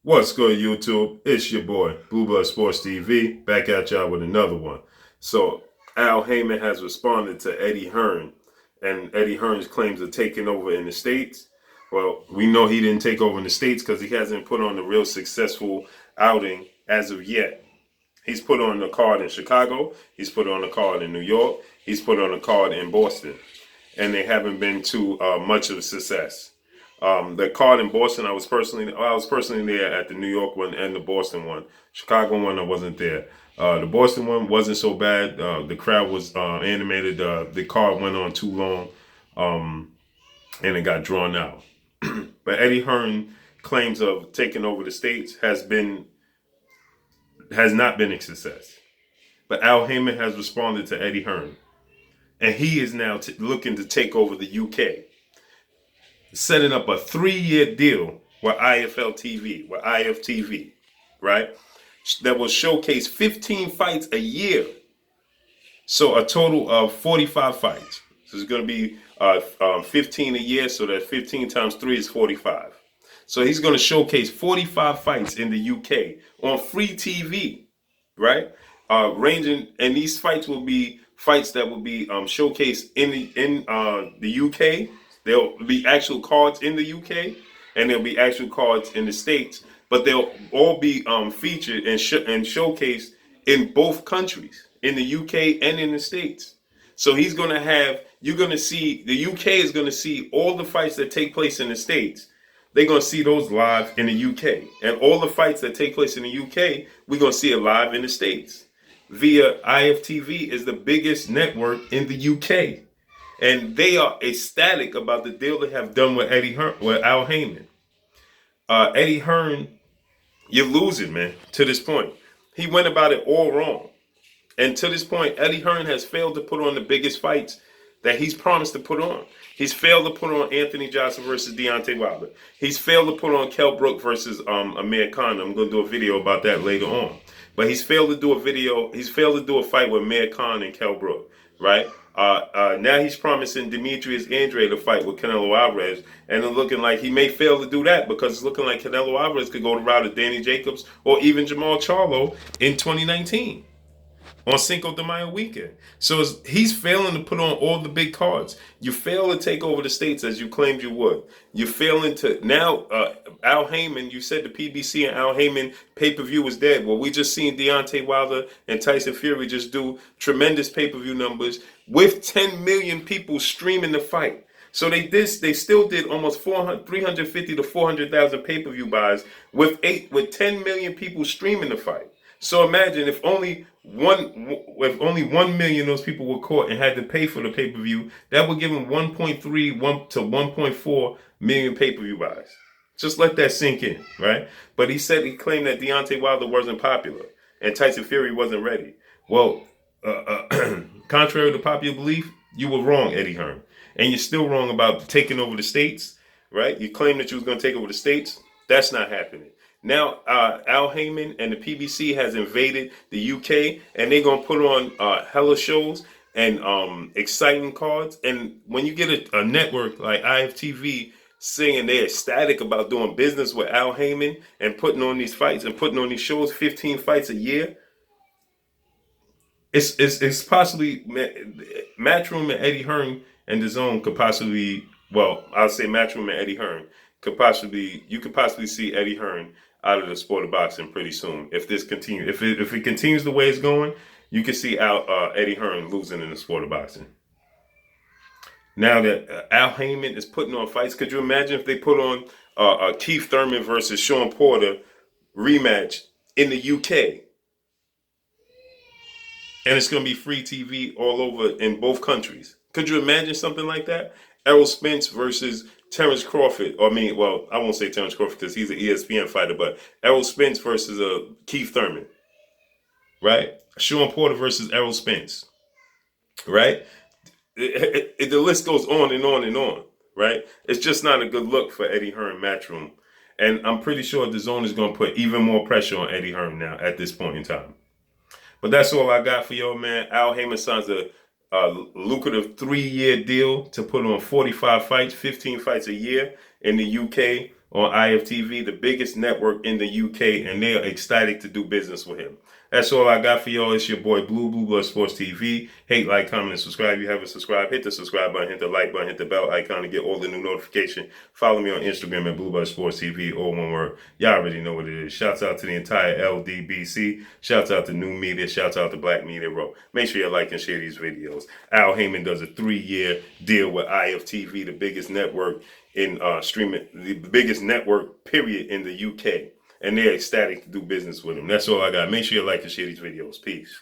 What's good, YouTube? It's your boy, Blue Blood Sports TV, back at y'all with another one. So, Al Haymon has responded to Eddie Hearn, and Eddie Hearn's claims of taking over in the States. Well, we know he didn't take over in the States because he hasn't put on a real successful outing as of yet. He's put on a card in Chicago, he's put on a card in New York, he's put on a card in Boston, and they haven't been too much of a success. The card in Boston, I was personally there at the New York one and the Boston one. Chicago one, I wasn't there. The Boston one wasn't so bad. The crowd was animated. The card went on too long, and it got drawn out. But Eddie Hearn claims of taking over the states has not been a success. But Al Haymon has responded to Eddie Hearn, and he is now looking to take over the UK, setting up a 3-year deal with IFTV, right? That will showcase 15 fights a year. So a total of 45 fights. So it's going to be 15 a year, so that 15 times 3 is 45. So he's going to showcase 45 fights in the UK on free TV, right? And these fights will be fights that will be showcased in the UK. There'll be actual cards in the UK, and there'll be actual cards in the States, but they'll all be featured and showcased in both countries, in the UK and in the States. So you're going to see, the UK is going to see all the fights that take place in the States. They're going to see those live in the UK. And all the fights that take place in the UK, we're going to see it live in the States. Via IFTV is the biggest network in the UK. And they are ecstatic about the deal they have done with Al Haymon. Eddie Hearn, you're losing, man, to this point. He went about it all wrong. And to this point, Eddie Hearn has failed to put on the biggest fights that he's promised to put on. He's failed to put on Anthony Johnson versus Deontay Wilder. He's failed to put on Kell Brook versus Amir Khan. I'm going to do a video about that later on. But he's failed to do a fight with Amir Khan and Kell Brook, right? Now he's promising Demetrius Andrade to fight with Canelo Alvarez, and it's looking like he may fail to do that because it's looking like Canelo Alvarez could go the route of Danny Jacobs or even Jamal Charlo in 2019 on Cinco de Mayo weekend. So he's failing to put on all the big cards. You fail to take over the states as you claimed you would. You're failing to now. Al Haymon, you said the PBC and Al Haymon pay-per-view was dead. Well, we just seen Deontay Wilder and Tyson Fury just do tremendous pay-per-view numbers with 10 million people streaming the fight. So they still did almost 350 to 400,000 pay-per-view buys with 10 million people streaming the fight. So imagine if only 1 million of those people were caught and had to pay for the pay-per-view, that would give them 1.3 to 1.4 million pay-per-view buys. Just let that sink in, right? But he claimed that Deontay Wilder wasn't popular and Tyson Fury wasn't ready. Well, contrary to popular belief, you were wrong, Eddie Hearn. And you're still wrong about taking over the states, right? You claimed that you was going to take over the states. That's not happening. Now, Al Haymon and the PBC has invaded the UK, and they're going to put on hella shows and exciting cards. And when you get a network like IFTV saying they're ecstatic about doing business with Al Haymon and putting on these fights and putting on these shows, 15 fights a year, it's possibly Matchroom and Eddie Hearn and the Zone could possibly, well, I'll say Matchroom and Eddie Hearn you could possibly see Eddie Hearn out of the sport of boxing pretty soon. If this continues, if it continues the way it's going, you can see Eddie Hearn losing in the sport of boxing. Now that Al Haymon is putting on fights, could you imagine if they put on Keith Thurman versus Sean Porter rematch in the UK? And it's going to be free TV all over in both countries. Could you imagine something like that? Errol Spence versus Terrence Crawford. I won't say Terrence Crawford because he's an ESPN fighter, but Errol Spence versus Keith Thurman, right? Sean Porter versus Errol Spence, right? The list goes on and on and on, right? It's just not a good look for Eddie Hearn Matchroom. And I'm pretty sure the Zone is going to put even more pressure on Eddie Hearn now at this point in time. But that's all I got for y'all, man. Al Haymon signs a lucrative 3-year deal to put on 45 fights, 15 fights a year in the UK on IFTV, the biggest network in the UK, and they are ecstatic to do business with him. That's all I got for y'all. It's your boy Blue Blood Sports TV. Hate, like, comment, and subscribe. If you haven't subscribed, hit the subscribe button, hit the like button, hit the bell icon to get all the new notifications. Follow me on Instagram at Blue Blood Sports TV, all one word. Y'all already know what it is. Shouts out to the entire LDBC. Shouts out to New Media. Shouts out to Black Media Row. Make sure you like and share these videos. Al Haymon does a 3-year deal with IFTV, the biggest network in streaming, the biggest network, period, in the UK. And they're ecstatic to do business with him. That's all I got. Make sure you like and share these videos. Peace.